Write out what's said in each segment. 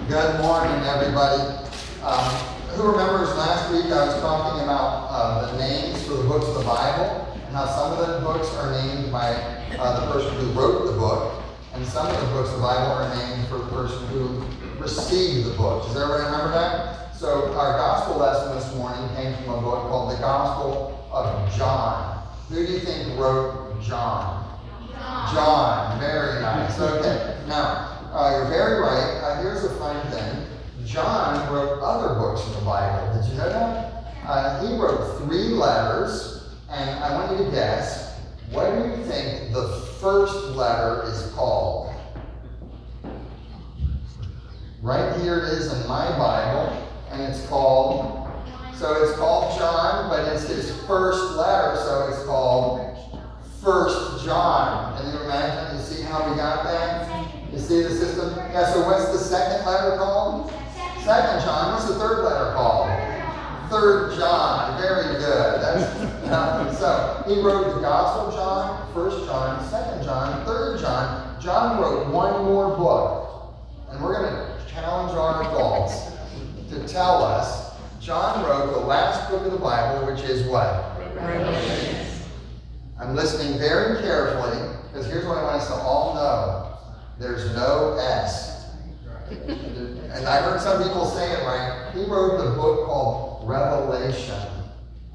Good morning, everybody. Who remembers last week I was talking about the names for the books of the Bible and how some of the books are named by the person who wrote the book, and some of the books of the Bible are named for the person who received the book. Does everybody remember that? So our gospel lesson this morning came from a book called the Gospel of John. Who do you think wrote John? John. Very nice. Okay. Now, you're very right. Here's a fun thing. John wrote other books in the Bible. Did you know that? He wrote 3 letters, and I want you to guess, what do you think the first letter is called? Right here it is in my Bible, and it's called John, but it's his first letter, so it's called 1 John. Can you imagine? You see how we got that? You see the system? Yeah, so what's the second letter called? 2 John. What's the third letter called? 3 John. Very good. So he wrote the Gospel of John, 1 John, 2 John, 3 John. John wrote one more book. And we're going to challenge our adults to tell us. John wrote the last book of the Bible, which is what? Revelation. I'm listening very carefully, because here's what I want us to all know. There's no S. And I heard some people say it right. He wrote the book called Revelation.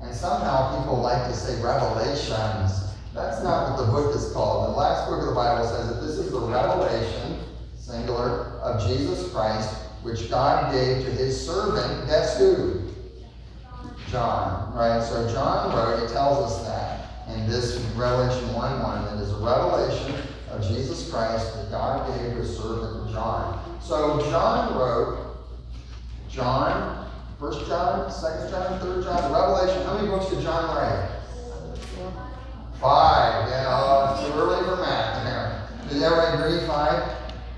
And somehow people like to say Revelations. That's not what the book is called. The last book of the Bible says that this is the revelation, singular, of Jesus Christ, which God gave to his servant. Guess who? John. Right? So John wrote, it tells us that in this Revelation 1:1, that is a revelation of Jesus Christ that God gave to his servant John. So John wrote John, 1 John, 2 John, 3 John, Revelation. How many books did John write? 5. Yeah, it's too early for math in there. Did everybody agree? 5?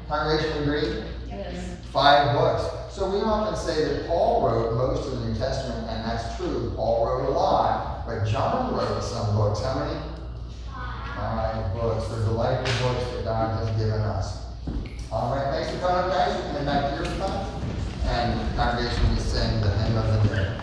Congregation agree? Yes. 5 books. So we often say that Paul wrote most of the New Testament, and that's true. Paul wrote a lot, but John wrote some books. How many? 5 books. They're delightful books that God has given us. All right, thanks for coming, guys. You can head back to your spot. And the congregation will sing the hymn of the day.